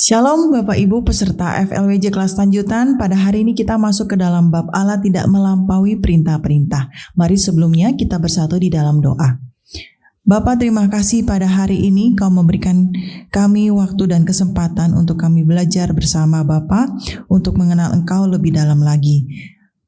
Shalom Bapak Ibu peserta FLWJ kelas lanjutan. Pada hari ini kita masuk ke dalam bab Allah tidak melampaui perintah-perintah. Mari sebelumnya kita bersatu di dalam doa. Bapa, terima kasih pada hari ini Kau memberikan kami waktu dan kesempatan untuk kami belajar bersama Bapa untuk mengenal Engkau lebih dalam lagi.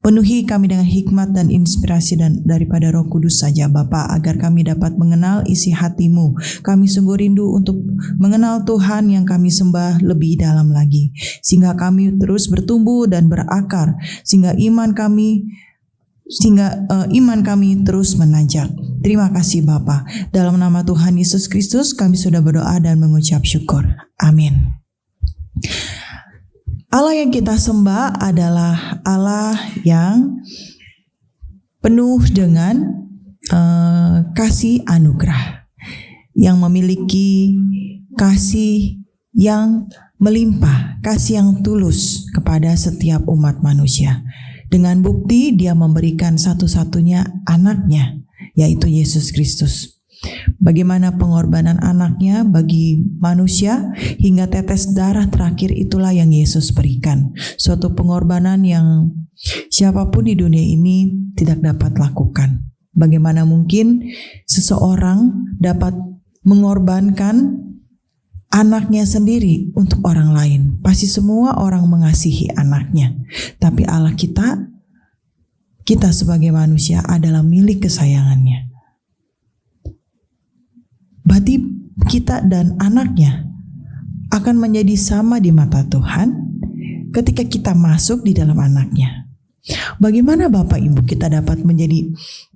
Penuhi kami dengan hikmat dan inspirasi daripada Roh Kudus saja Bapa, agar kami dapat mengenal isi hati-Mu. Kami sungguh rindu untuk mengenal Tuhan yang kami sembah lebih dalam lagi, sehingga kami terus bertumbuh dan berakar, sehingga iman kami terus menanjak. Terima kasih Bapa. Dalam nama Tuhan Yesus Kristus kami sudah berdoa dan mengucap syukur. Amin. Allah yang kita sembah adalah Allah yang penuh dengan kasih anugerah, yang memiliki kasih yang melimpah, kasih yang tulus kepada setiap umat manusia. Dengan bukti Dia memberikan satu-satunya anaknya, yaitu Yesus Kristus. Bagaimana pengorbanan anaknya bagi manusia hingga tetes darah terakhir, itulah yang Yesus berikan. Suatu pengorbanan yang siapapun di dunia ini tidak dapat lakukan. Bagaimana mungkin seseorang dapat mengorbankan anaknya sendiri untuk orang lain? Pasti semua orang mengasihi anaknya. Tapi Allah kita sebagai manusia adalah milik kesayangannya. Berarti kita dan anaknya akan menjadi sama di mata Tuhan ketika kita masuk di dalam anaknya. Bagaimana Bapak Ibu kita dapat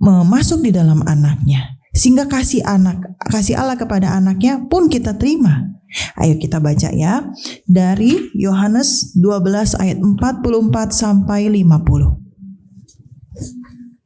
masuk di dalam anaknya, sehingga kasih Allah kepada anaknya pun kita terima. Ayo kita baca ya, dari Yohanes 12 ayat 44 sampai 50.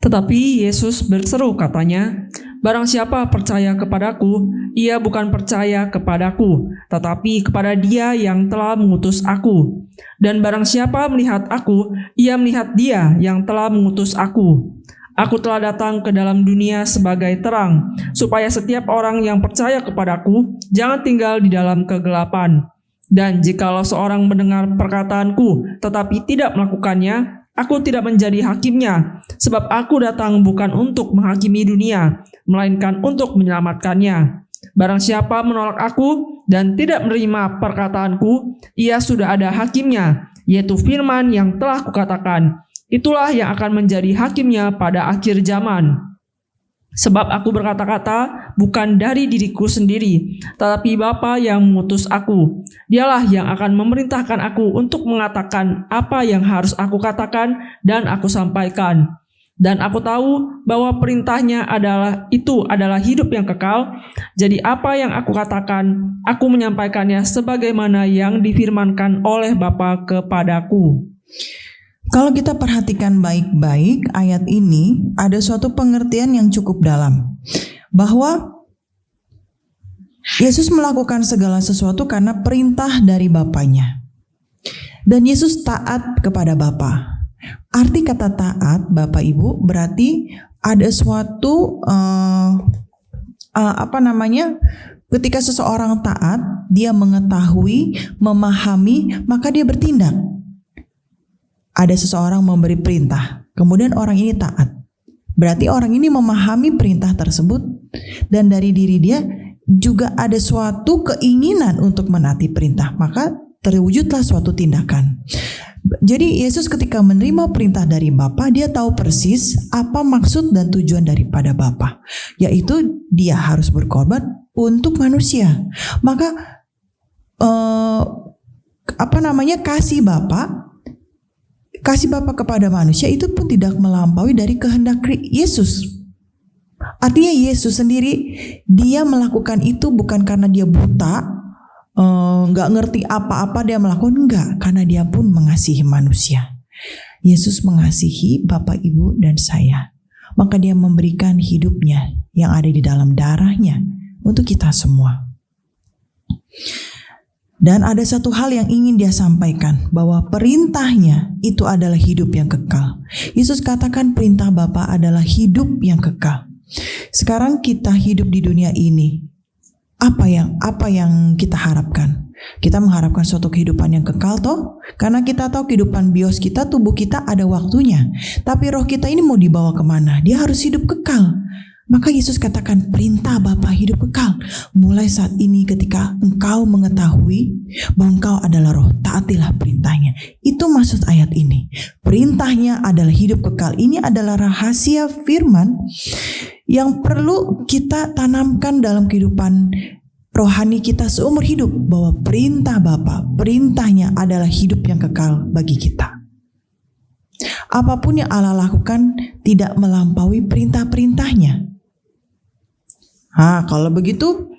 Tetapi Yesus berseru katanya, "Barang siapa percaya kepadaku, ia bukan percaya kepadaku, tetapi kepada Dia yang telah mengutus aku. Dan barang siapa melihat aku, ia melihat Dia yang telah mengutus aku. Aku telah datang ke dalam dunia sebagai terang, supaya setiap orang yang percaya kepadaku jangan tinggal di dalam kegelapan. Dan jikalau seorang mendengar perkataanku tetapi tidak melakukannya, aku tidak menjadi hakimnya, sebab aku datang bukan untuk menghakimi dunia, melainkan untuk menyelamatkannya. Barang siapa menolak aku dan tidak menerima perkataanku, ia sudah ada hakimnya, yaitu firman yang telah kukatakan. Itulah yang akan menjadi hakimnya pada akhir zaman. Sebab aku berkata-kata bukan dari diriku sendiri, tetapi Bapa yang mengutus aku. Dialah yang akan memerintahkan aku untuk mengatakan apa yang harus aku katakan dan aku sampaikan. Dan aku tahu bahwa perintahnya adalah hidup yang kekal. Jadi apa yang aku katakan, aku menyampaikannya sebagaimana yang difirmankan oleh Bapa kepadaku." Kalau kita perhatikan baik-baik ayat ini, ada suatu pengertian yang cukup dalam, bahwa Yesus melakukan segala sesuatu karena perintah dari Bapanya, dan Yesus taat kepada Bapa. Arti kata taat, Bapak Ibu, berarti ada suatu ketika seseorang taat, dia mengetahui, memahami, maka dia bertindak. Ada seseorang memberi perintah, kemudian orang ini taat. Berarti orang ini memahami perintah tersebut, dan dari diri dia juga ada suatu keinginan untuk menaati perintah, maka terwujudlah suatu tindakan. Jadi Yesus ketika menerima perintah dari Bapa, dia tahu persis apa maksud dan tujuan daripada Bapa, yaitu dia harus berkorban untuk manusia. Maka kasih Bapa kepada manusia itu pun tidak melampaui dari kehendak Yesus. Artinya Yesus sendiri, dia melakukan itu bukan karena dia buta, nggak ngerti apa-apa dia melakukan, enggak, karena dia pun mengasihi manusia. Yesus mengasihi Bapak, Ibu, dan saya. Maka dia memberikan hidupnya yang ada di dalam darahnya untuk kita semua. Dan ada satu hal yang ingin dia sampaikan, bahwa perintahnya itu adalah hidup yang kekal. Yesus katakan perintah Bapa adalah hidup yang kekal. Sekarang kita hidup di dunia ini, apa yang kita harapkan? Kita mengharapkan suatu kehidupan yang kekal toh? Karena kita tahu kehidupan bios kita, tubuh kita ada waktunya. Tapi roh kita ini mau dibawa kemana? Dia harus hidup kekal. Maka Yesus katakan perintah Bapa hidup kekal. Mulai saat ini ketika engkau mengetahui bahwa engkau adalah roh, taatilah perintahnya. Itu maksud ayat ini. Perintahnya adalah hidup kekal. Ini adalah rahasia firman yang perlu kita tanamkan dalam kehidupan rohani kita seumur hidup. Bahwa perintah Bapa, perintahnya adalah hidup yang kekal bagi kita. Apapun yang Allah lakukan tidak melampaui perintah-perintahnya. Kalau begitu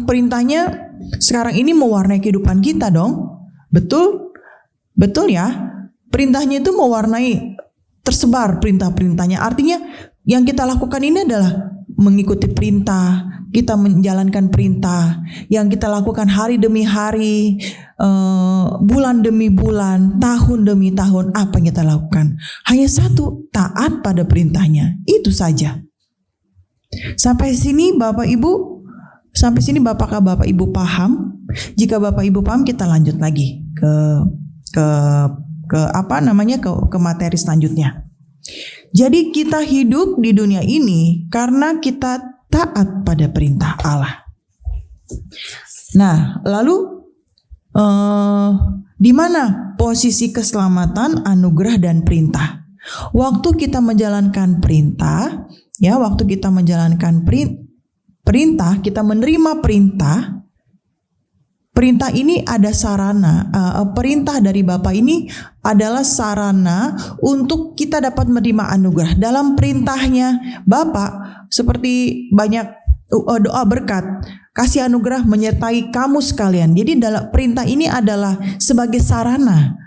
perintahnya sekarang ini mewarnai kehidupan kita dong. Betul? Betul ya? Perintahnya itu mewarnai, tersebar perintah-perintahnya. Artinya yang kita lakukan ini adalah mengikuti perintah, kita menjalankan perintah. Yang kita lakukan hari demi hari, bulan demi bulan, tahun demi tahun. Apa yang kita lakukan? Hanya satu, taat pada perintahnya. Itu saja. Sampai sini Bapak Ibu, apakah Bapak Ibu paham? Jika Bapak Ibu paham, kita lanjut lagi ke materi selanjutnya. Jadi kita hidup di dunia ini karena kita taat pada perintah Allah. Nah, lalu di mana posisi keselamatan, anugerah dan perintah? Waktu kita menjalankan perintah, waktu kita menjalankan perintah, kita menerima perintah. Perintah ini ada sarana, perintah dari Bapa ini adalah sarana untuk kita dapat menerima anugerah. Dalam perintahnya Bapa seperti banyak doa berkat, kasih anugerah menyertai kamu sekalian. Jadi dalam perintah ini adalah sebagai sarana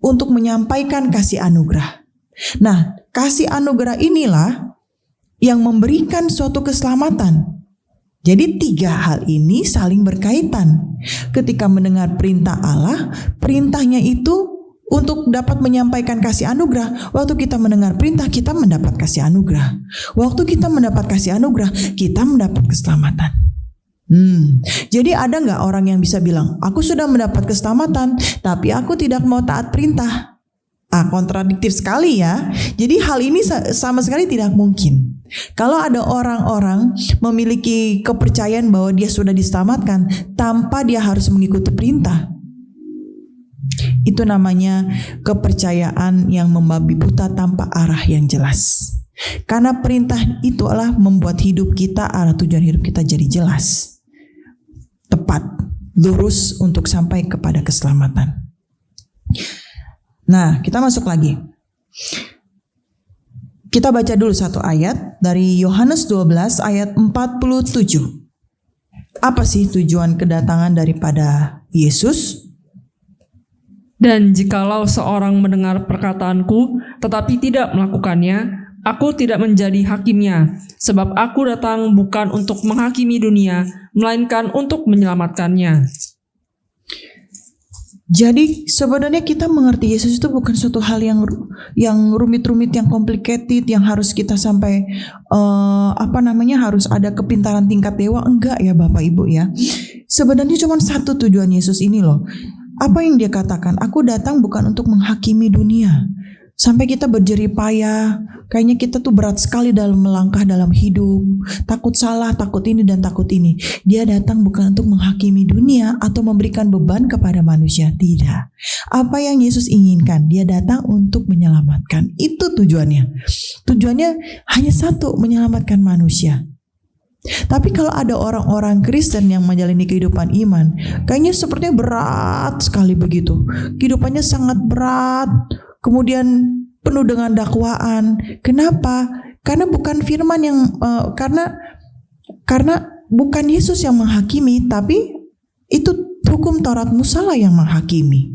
untuk menyampaikan kasih anugerah. Nah, kasih anugerah inilah yang memberikan suatu keselamatan. Jadi 3 hal ini saling berkaitan. Ketika mendengar perintah Allah, perintahnya itu untuk dapat menyampaikan kasih anugerah. Waktu kita mendengar perintah, kita mendapat kasih anugerah. Waktu kita mendapat kasih anugerah, kita mendapat keselamatan. Jadi ada nggak orang yang bisa bilang, aku sudah mendapat keselamatan, tapi aku tidak mau taat perintah? Kontradiktif sekali ya. Jadi hal ini sama sekali tidak mungkin. Kalau ada orang-orang memiliki kepercayaan bahwa dia sudah diselamatkan tanpa dia harus mengikuti perintah, itu namanya kepercayaan yang membabi buta tanpa arah yang jelas. Karena perintah itu adalah membuat hidup kita, arah tujuan hidup kita jadi jelas, tepat, lurus untuk sampai kepada keselamatan. Nah, kita masuk lagi. Kita baca dulu satu ayat dari Yohanes 12 ayat 47. Apa sih tujuan kedatangan daripada Yesus? Dan jikalau seorang mendengar perkataanku tetapi tidak melakukannya, aku tidak menjadi hakimnya. Sebab aku datang bukan untuk menghakimi dunia, melainkan untuk menyelamatkannya. Jadi sebenarnya kita mengerti Yesus itu bukan suatu hal yang rumit-rumit, yang complicated, yang harus kita sampai harus ada kepintaran tingkat dewa. Enggak ya Bapak Ibu ya. Sebenarnya cuma satu tujuan Yesus ini loh. Apa yang dia katakan? Aku datang bukan untuk menghakimi dunia. Sampai kita berjerih payah, kayaknya kita tuh berat sekali dalam melangkah dalam hidup. Takut salah, takut ini dan takut ini. Dia datang bukan untuk menghakimi dunia atau memberikan beban kepada manusia. Tidak. Apa yang Yesus inginkan? Dia datang untuk menyelamatkan. Itu tujuannya. Tujuannya hanya satu, menyelamatkan manusia. Tapi kalau ada orang-orang Kristen yang menjalani kehidupan iman, kayaknya sepertinya berat sekali begitu. Kehidupannya sangat berat. Kemudian penuh dengan dakwaan. Kenapa? Karena bukan firman yang karena bukan Yesus yang menghakimi, tapi itu hukum Taurat Musa lah yang menghakimi.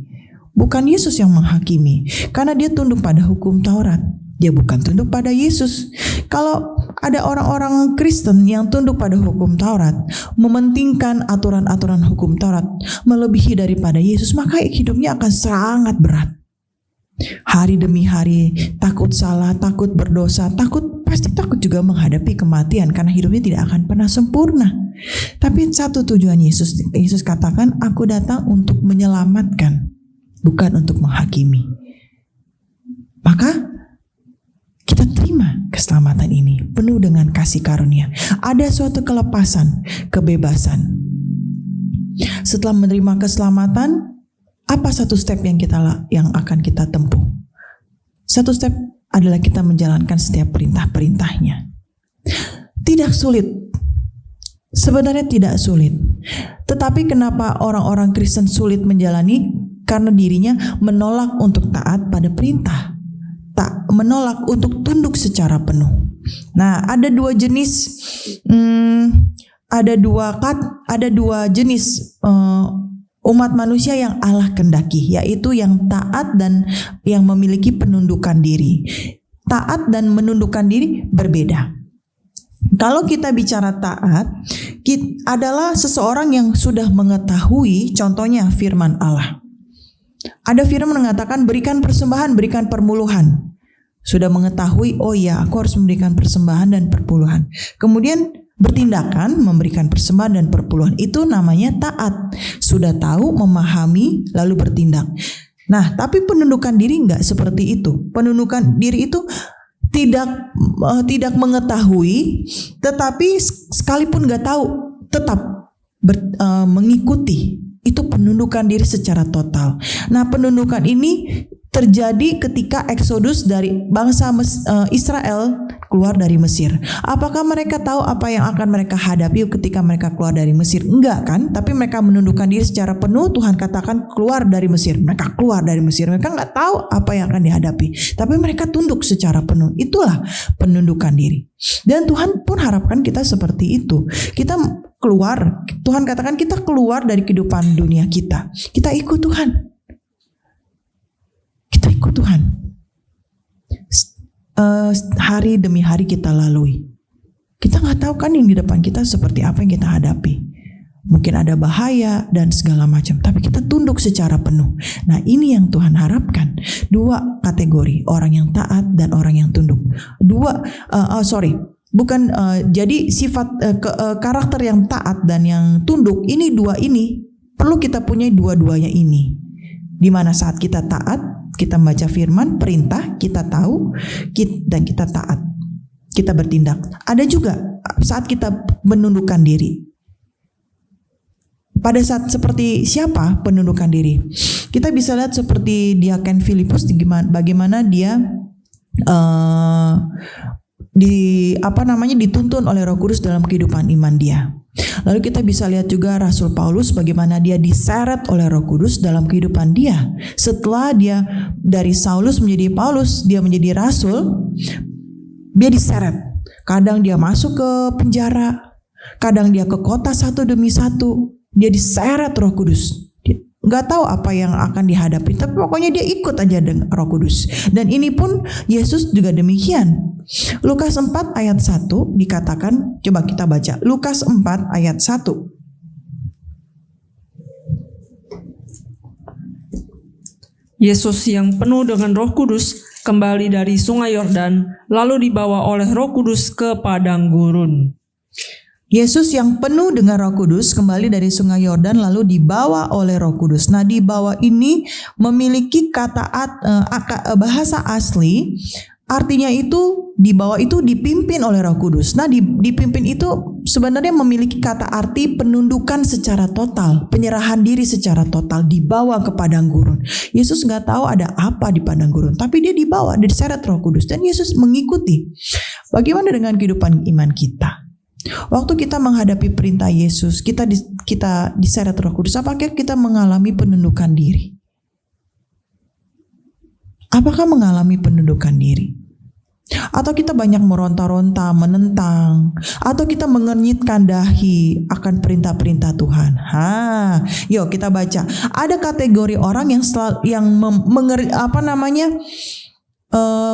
Bukan Yesus yang menghakimi. Karena dia tunduk pada hukum Taurat. Dia bukan tunduk pada Yesus. Kalau ada orang-orang Kristen yang tunduk pada hukum Taurat, mementingkan aturan-aturan hukum Taurat melebihi daripada Yesus, maka hidupnya akan sangat berat. Hari demi hari takut salah, takut berdosa, takut pasti takut juga menghadapi kematian karena hidupnya tidak akan pernah sempurna. Tapi satu tujuan Yesus katakan, aku datang untuk menyelamatkan, bukan untuk menghakimi. Maka kita terima keselamatan ini penuh dengan kasih karunia. Ada suatu kelepasan, kebebasan. Setelah menerima keselamatan, apa satu step yang akan kita tempuh? Satu step adalah kita menjalankan setiap perintah-perintahnya. Tidak sulit. Sebenarnya tidak sulit. Tetapi kenapa orang-orang Kristen sulit menjalani? Karena dirinya menolak untuk taat pada perintah. Menolak untuk tunduk secara penuh. Nah, ada dua jenis jenis umat manusia yang Allah kendaki, yaitu yang taat dan yang memiliki penundukan diri. Taat dan menundukkan diri berbeda. Kalau kita bicara taat, adalah seseorang yang sudah mengetahui, contohnya firman Allah. Ada firman mengatakan berikan persembahan, berikan perpuluhan. Sudah mengetahui, oh ya, aku harus memberikan persembahan dan perpuluhan. Kemudian bertindakan memberikan persembahan dan perpuluhan, itu namanya taat. Sudah tahu, memahami, lalu bertindak. Nah, tapi penundukan diri enggak seperti itu. Penundukan diri itu tidak mengetahui, tetapi sekalipun enggak tahu tetap mengikuti. Itu penundukan diri secara total. Nah, penundukan ini terjadi ketika Eksodus dari bangsa Israel keluar dari Mesir. Apakah mereka tahu apa yang akan mereka hadapi ketika mereka keluar dari Mesir? Enggak kan? Tapi mereka menundukkan diri secara penuh. Tuhan katakan keluar dari Mesir. Mereka keluar dari Mesir. Mereka enggak tahu apa yang akan dihadapi. Tapi mereka tunduk secara penuh. Itulah penundukan diri. Dan Tuhan pun harapkan kita seperti itu. Kita keluar. Tuhan katakan kita keluar dari kehidupan dunia kita. Kita ikut Tuhan. Kita ikut Tuhan. Hari demi hari kita lalui. Kita nggak tahu kan yang di depan kita seperti apa yang kita hadapi. Mungkin ada bahaya dan segala macam. Tapi kita tunduk secara penuh. Nah, ini yang Tuhan harapkan. Dua kategori, orang yang taat dan orang yang tunduk. Jadi sifat karakter yang taat dan yang tunduk, ini dua ini perlu kita punya dua-duanya ini. Di mana saat kita taat, kita membaca firman, perintah, kita tahu, dan kita taat. Kita bertindak. Ada juga saat kita menundukkan diri. Pada saat seperti siapa penundukan diri? Kita bisa lihat seperti Diaken Filipus, bagaimana dia dituntun oleh Roh Kudus dalam kehidupan iman dia. Lalu kita bisa lihat juga Rasul Paulus, bagaimana dia diseret oleh Roh Kudus dalam kehidupan dia. Setelah dia dari Saulus menjadi Paulus, dia menjadi rasul, dia diseret. Kadang dia masuk ke penjara, kadang dia ke kota satu demi satu, dia diseret Roh Kudus. Gak tahu apa yang akan dihadapi, tapi pokoknya dia ikut aja dengan Roh Kudus. Dan ini pun Yesus juga demikian. Lukas 4 ayat 1 dikatakan, coba kita baca Lukas 4 ayat 1. Yesus yang penuh dengan Roh Kudus kembali dari Sungai Yordan, lalu dibawa oleh Roh Kudus ke padang gurun. Yesus yang penuh dengan Roh Kudus kembali dari Sungai Yordan lalu dibawa oleh Roh Kudus. Nah, dibawa ini memiliki bahasa asli, artinya itu dibawa itu dipimpin oleh Roh Kudus. Nah, dipimpin itu sebenarnya memiliki kata arti penundukan secara total, penyerahan diri secara total, dibawa ke padang gurun. Yesus nggak tahu ada apa di padang gurun, tapi dia dibawa, diseret Roh Kudus, dan Yesus mengikuti. Bagaimana dengan kehidupan iman kita? Waktu kita menghadapi perintah Yesus, kita diseret Roh Kudus, apakah kita mengalami penundukan diri? Apakah mengalami penundukan diri? Atau kita banyak meronta-ronta, menentang, atau kita mengernyitkan dahi akan perintah-perintah Tuhan? Yuk kita baca. Ada kategori orang yang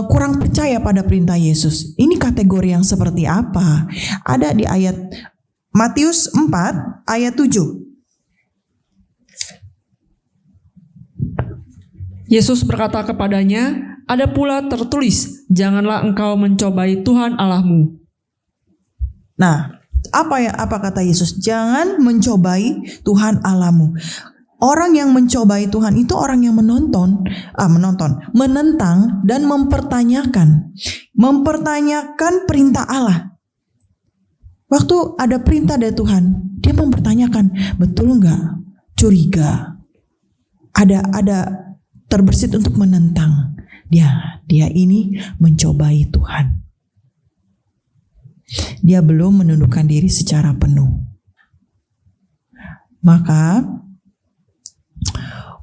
kurang percaya pada perintah Yesus. Ini kategori yang seperti apa? Ada di ayat Matius 4 ayat 7. Yesus berkata kepadanya, Ada pula tertulis, janganlah engkau mencobai Tuhan Allahmu. Nah, apa kata Yesus? Jangan mencobai Tuhan Allahmu. Orang yang mencobai Tuhan itu orang yang menentang dan mempertanyakan perintah Allah. Waktu ada perintah dari Tuhan, dia mempertanyakan, betul enggak? Curiga. Ada terbersit untuk menentang. Dia ini mencobai Tuhan. Dia belum menundukkan diri secara penuh. Maka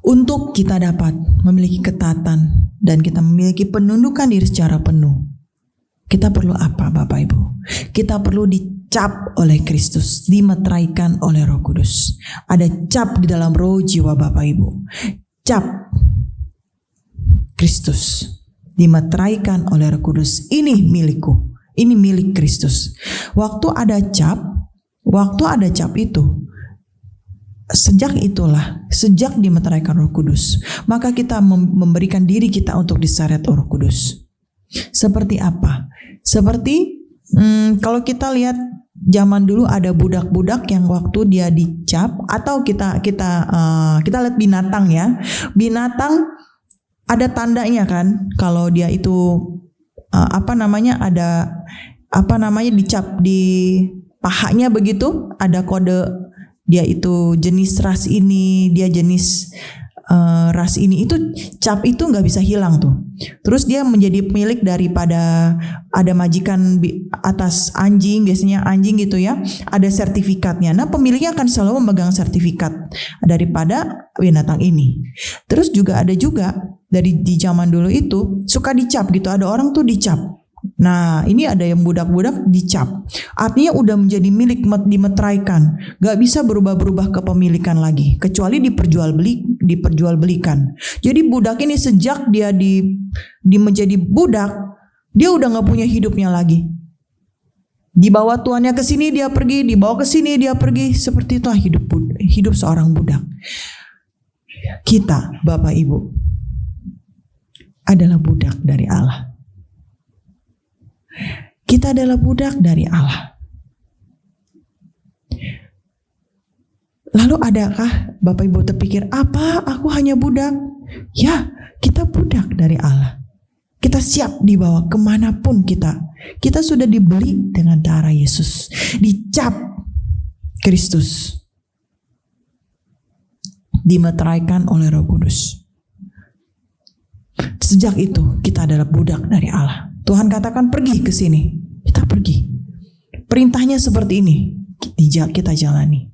untuk kita dapat memiliki ketaatan dan kita memiliki penundukan diri secara penuh, kita perlu apa, Bapak Ibu? Kita perlu dicap oleh Kristus, dimeteraikan oleh Roh Kudus. Ada cap di dalam roh jiwa Bapak Ibu. Cap Kristus, dimeteraikan oleh Roh Kudus. Ini milikku, ini milik Kristus. Waktu ada cap itu, sejak dimeteraikan Roh Kudus, maka kita memberikan diri kita untuk diseret Roh Kudus. Seperti apa? Seperti kalau kita lihat zaman dulu ada budak-budak yang waktu dia dicap, atau kita lihat binatang ya. Binatang ada tandanya kan, kalau dia itu dicap di pahanya begitu, ada kode dia itu jenis ras ini, dia jenis ras ini, itu cap itu nggak bisa hilang tuh. Terus dia menjadi milik daripada, ada majikan atas anjing, biasanya anjing gitu ya, ada sertifikatnya. Nah, pemiliknya akan selalu memegang sertifikat daripada binatang ini. Terus juga ada di zaman dulu itu suka dicap gitu, ada orang tuh dicap. Nah, ini ada yang budak-budak dicap, artinya udah menjadi milik, dimeteraikan, gak bisa berubah-berubah kepemilikan lagi, kecuali diperjualbelikan. Jadi budak ini sejak dia menjadi budak, dia udah gak punya hidupnya lagi. Dibawa tuannya ke sini dia pergi, dibawa ke sini dia pergi. Seperti itulah hidup seorang budak. Kita, Bapak Ibu, adalah budak dari Allah. Kita adalah budak dari Allah. Lalu adakah Bapak Ibu terpikir, apa aku hanya budak? Ya, kita budak dari Allah. Kita siap dibawa kemanapun kita. Kita sudah dibeli dengan darah Yesus, dicap Kristus, dimeteraikan oleh Roh Kudus. Sejak itu kita adalah budak dari Allah. Tuhan katakan pergi ke sini, kita pergi. Perintahnya seperti ini, kita jalani.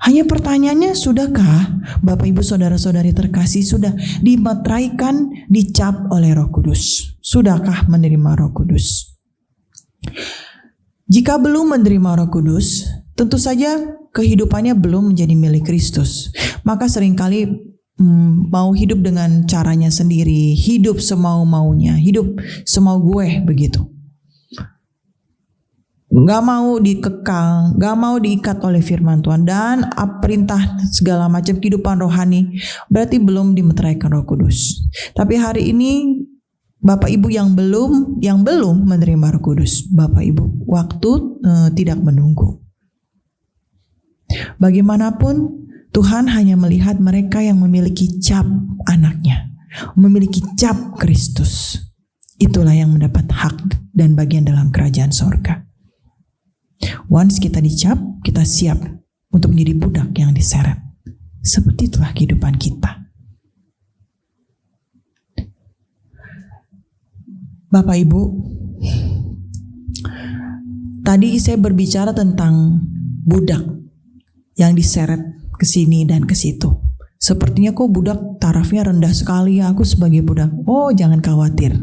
Hanya pertanyaannya, sudahkah Bapak Ibu saudara-saudari terkasih sudah dimeteraikan, dicap oleh Roh Kudus? Sudahkah menerima Roh Kudus? Jika belum menerima Roh Kudus, tentu saja kehidupannya belum menjadi milik Kristus. Maka seringkali mau hidup dengan caranya sendiri, hidup semau-maunya, hidup semau gue begitu. Gak mau dikekang, gak mau diikat oleh firman Tuhan dan perintah segala macam kehidupan rohani, berarti belum dimeteraikan Roh Kudus. Tapi hari ini Bapak Ibu yang belum menerima Roh Kudus, Bapak Ibu, waktu tidak menunggu. Bagaimanapun Tuhan hanya melihat mereka yang memiliki cap anaknya, memiliki cap Kristus. Itulah yang mendapat hak dan bagian dalam kerajaan sorga. Once kita dicap, kita siap untuk menjadi budak yang diseret. Seperti itulah kehidupan kita. Bapak Ibu, tadi saya berbicara tentang budak yang diseret ke sini dan ke situ. Sepertinya kok budak tarafnya rendah sekali ya, aku sebagai budak. Oh, jangan khawatir.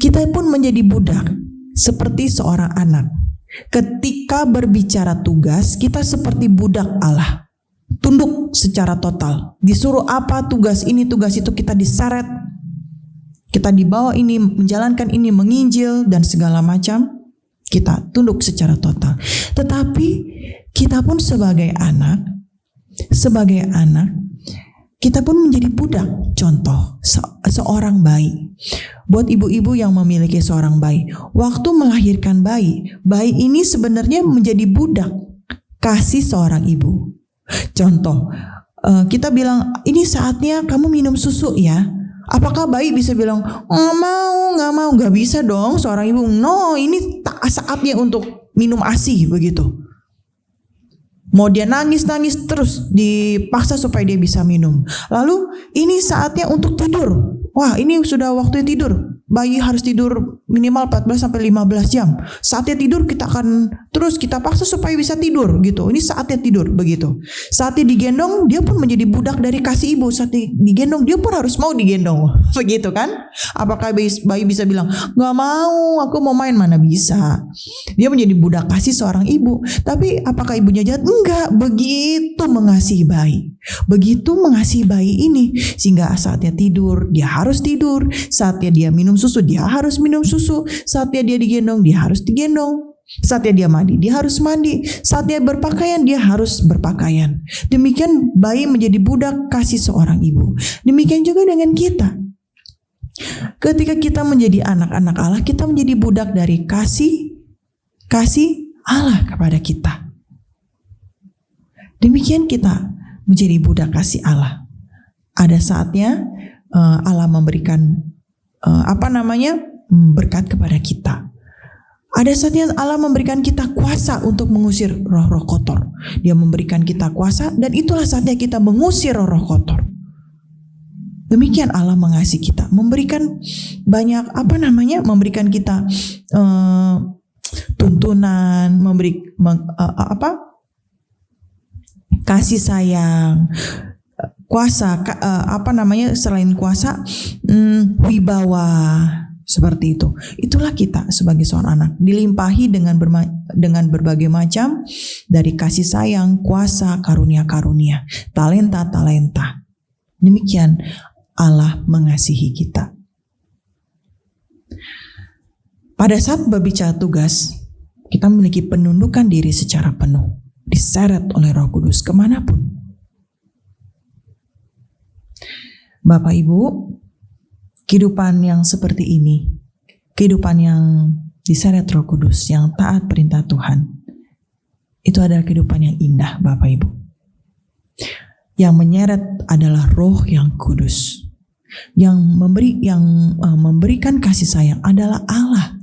Kita pun menjadi budak seperti seorang anak. Ketika berbicara tugas, kita seperti budak Allah. Tunduk secara total. Disuruh apa, tugas ini, tugas itu, kita diseret. Kita dibawa ini, menjalankan ini, menginjil dan segala macam. Kita tunduk secara total. Tetapi kita pun sebagai anak, kita pun menjadi budak contoh seorang bayi. Buat ibu-ibu yang memiliki seorang bayi, waktu melahirkan bayi ini sebenarnya menjadi budak kasih seorang ibu. Contoh, kita bilang ini saatnya kamu minum susu ya. Apakah bayi bisa bilang nggak mau? Nggak bisa dong seorang ibu. No, ini saatnya untuk minum ASI begitu. Mau dia nangis terus dipaksa supaya dia bisa minum. Lalu ini saatnya untuk tidur. Wah, ini sudah waktunya tidur. Bayi harus tidur minimal 14 sampai 15 jam. Saatnya tidur kita akan terus kita paksa supaya bisa tidur gitu. Ini saatnya tidur begitu. Saatnya digendong dia pun menjadi budak dari kasih ibu. Saatnya digendong dia pun harus mau digendong. Begitu kan? Apakah bayi bisa bilang nggak mau, aku mau main? Mana bisa. Dia menjadi budak kasih seorang ibu. Tapi apakah ibunya jahat? Enggak, begitu mengasihi bayi. Begitu mengasihi bayi ini sehingga saatnya tidur dia harus tidur. Saatnya dia minum susu dia harus minum susu. Saatnya dia digendong dia harus digendong. Saatnya dia mandi dia harus mandi. Saatnya berpakaian dia harus berpakaian. Demikian bayi menjadi budak kasih seorang ibu. Demikian juga dengan kita. Ketika kita menjadi anak-anak Allah, kita menjadi budak dari kasih Allah kepada kita. Demikian kita menjadi budak kasih Allah. Ada saatnya Allah memberikan berkat kepada kita. Ada saatnya Allah memberikan kita kuasa untuk mengusir roh-roh kotor. Dia memberikan kita kuasa dan itulah saatnya kita mengusir roh-roh kotor. Demikian Allah mengasihi kita, memberikan banyak memberikan kita tuntunan, kasih sayang, kuasa, selain kuasa, wibawa, seperti itu. Itulah kita sebagai seorang anak, dilimpahi dengan berbagai macam dari kasih sayang, kuasa, karunia-karunia, talenta-talenta. Demikian Allah mengasihi kita. Pada saat berbicara tugas, kita memiliki penundukan diri secara penuh, diseret oleh Roh Kudus kemanapun. Bapak Ibu, kehidupan yang seperti ini, kehidupan yang diseret Roh Kudus, yang taat perintah Tuhan, itu adalah kehidupan yang indah, Bapak Ibu. Yang menyeret adalah Roh yang kudus. Yang memberikan kasih sayang adalah Allah.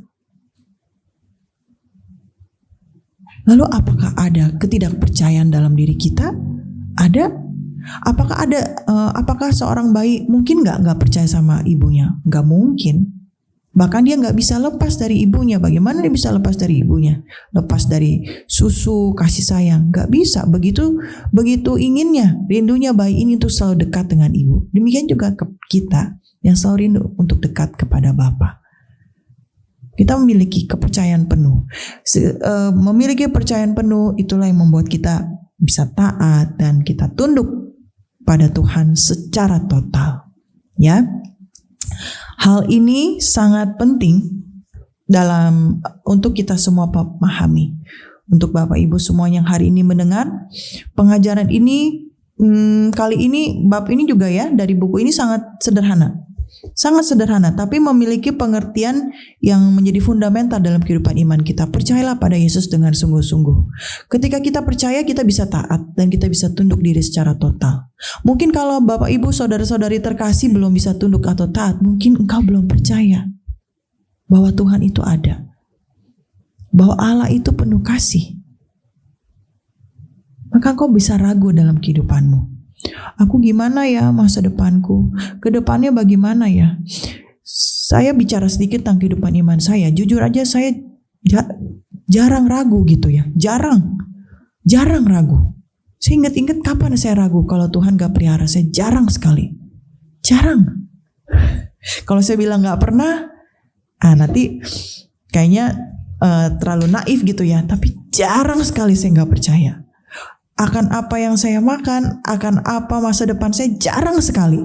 Lalu apakah ada ketidakpercayaan dalam diri kita? Ada. Apakah seorang bayi mungkin nggak percaya sama ibunya? Nggak mungkin. Bahkan dia nggak bisa lepas dari ibunya. Bagaimana dia bisa lepas dari ibunya? Lepas dari susu, kasih sayang? Nggak bisa. Begitu inginnya, rindunya bayi ini untuk selalu dekat dengan ibu. Demikian juga kita yang selalu rindu untuk dekat kepada Bapa. Kita memiliki kepercayaan penuh. Memiliki kepercayaan penuh itulah yang membuat kita bisa taat dan kita tunduk pada Tuhan secara total. Ya. Hal ini sangat penting untuk kita semua pahami. Untuk Bapak Ibu semua yang hari ini mendengar pengajaran ini, kali ini bab ini juga ya dari buku ini sangat sederhana. Sangat sederhana, tapi memiliki pengertian yang menjadi fundamental dalam kehidupan iman kita. Percayalah pada Yesus dengan sungguh-sungguh. Ketika kita percaya, kita bisa taat dan kita bisa tunduk diri secara total. Mungkin kalau Bapak Ibu saudara-saudari terkasih belum bisa tunduk atau taat, mungkin engkau belum percaya bahwa Tuhan itu ada, bahwa Allah itu penuh kasih. Maka engkau bisa ragu dalam kehidupanmu. Aku gimana ya masa depanku? Kedepannya bagaimana ya? Saya bicara sedikit tentang kehidupan iman saya. Jujur aja saya jarang ragu gitu ya. Jarang ragu. Saya ingat kapan saya ragu kalau Tuhan gak pelihara saya. Jarang sekali. Jarang. Kalau saya bilang gak pernah, nanti kayaknya terlalu naif gitu ya. Tapi jarang sekali saya gak percaya. Akan apa yang saya makan, akan apa masa depan saya jarang sekali.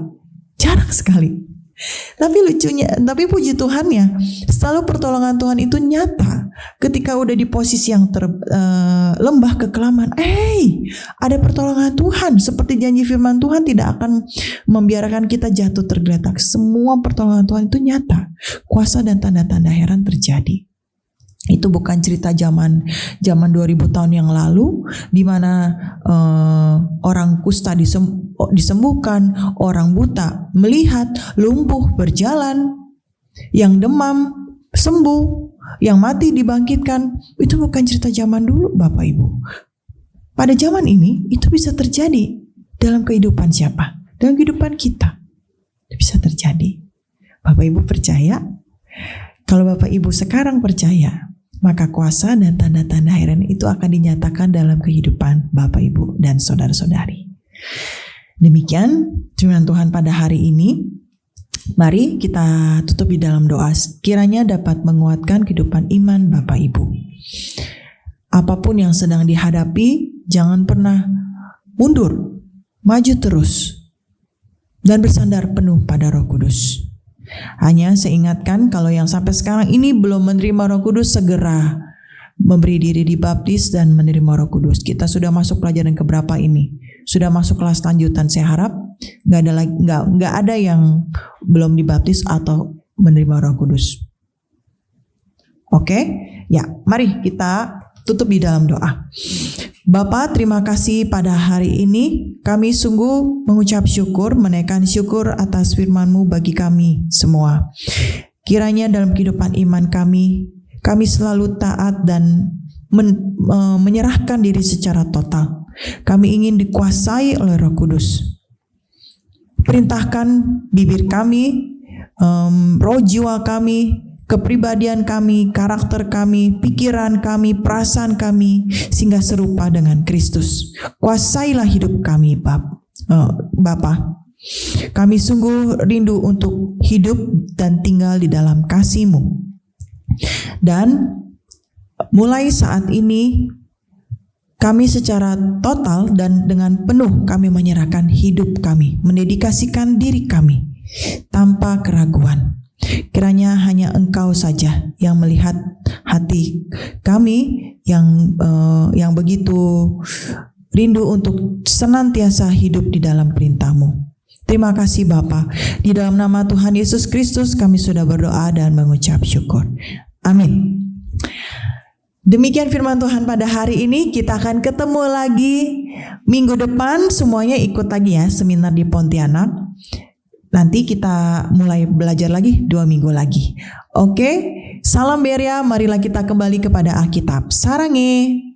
Tapi lucunya, tapi puji Tuhan ya, selalu pertolongan Tuhan itu nyata. Ketika udah di posisi yang lembah kekelaman, ada pertolongan Tuhan. Seperti janji firman Tuhan tidak akan membiarkan kita jatuh tergeletak. Semua pertolongan Tuhan itu nyata. Kuasa dan tanda-tanda heran terjadi. Itu bukan cerita zaman 2000 tahun yang lalu, di mana orang kusta disembuhkan, orang buta melihat, lumpuh berjalan, yang demam sembuh, yang mati dibangkitkan. Itu bukan cerita zaman dulu, Bapak Ibu. Pada zaman ini itu bisa terjadi dalam kehidupan siapa? Dalam kehidupan kita. Itu bisa terjadi. Bapak Ibu percaya? Kalau Bapak Ibu sekarang percaya, maka kuasa dan tanda-tanda heran itu akan dinyatakan dalam kehidupan Bapak Ibu dan saudara-saudari. Demikian firman Tuhan pada hari ini. Mari kita tutup di dalam doa. Kiranya dapat menguatkan kehidupan iman Bapak Ibu. Apapun yang sedang dihadapi, jangan pernah mundur, maju terus, dan bersandar penuh pada Roh Kudus. Hanya saya ingatkan, kalau yang sampai sekarang ini belum menerima Roh Kudus, segera memberi diri dibaptis dan menerima Roh Kudus. Kita sudah masuk pelajaran keberapa ini? Sudah masuk kelas lanjutan. Saya harap nggak ada yang belum dibaptis atau menerima Roh Kudus. Oke, ya, mari kita tutup di dalam doa. Bapa, terima kasih pada hari ini. Kami sungguh mengucap syukur, menaikkan syukur atas firman-Mu bagi kami semua. Kiranya dalam kehidupan iman kami selalu taat dan menyerahkan diri secara total. Kami ingin dikuasai oleh Roh Kudus. Perintahkan bibir kami, roh jiwa kami, kepribadian kami, karakter kami, pikiran kami, perasaan kami, sehingga serupa dengan Kristus. Kuasailah hidup kami, Bapa. Kami sungguh rindu untuk hidup dan tinggal di dalam kasih-Mu. Dan mulai saat ini, kami secara total dan dengan penuh kami menyerahkan hidup kami, mendedikasikan diri kami tanpa keraguan. Kiranya hanya Engkau saja yang melihat hati kami yang begitu rindu untuk senantiasa hidup di dalam perintah-Mu. Terima kasih Bapa. Di dalam nama Tuhan Yesus Kristus kami sudah berdoa dan mengucap syukur. Amin. Demikian firman Tuhan pada hari ini. Kita akan ketemu lagi minggu depan. Semuanya ikut lagi ya seminar di Pontianak. Nanti kita mulai belajar lagi 2 minggu lagi. Oke, salam Beria, marilah kita kembali kepada Alkitab. Sarange.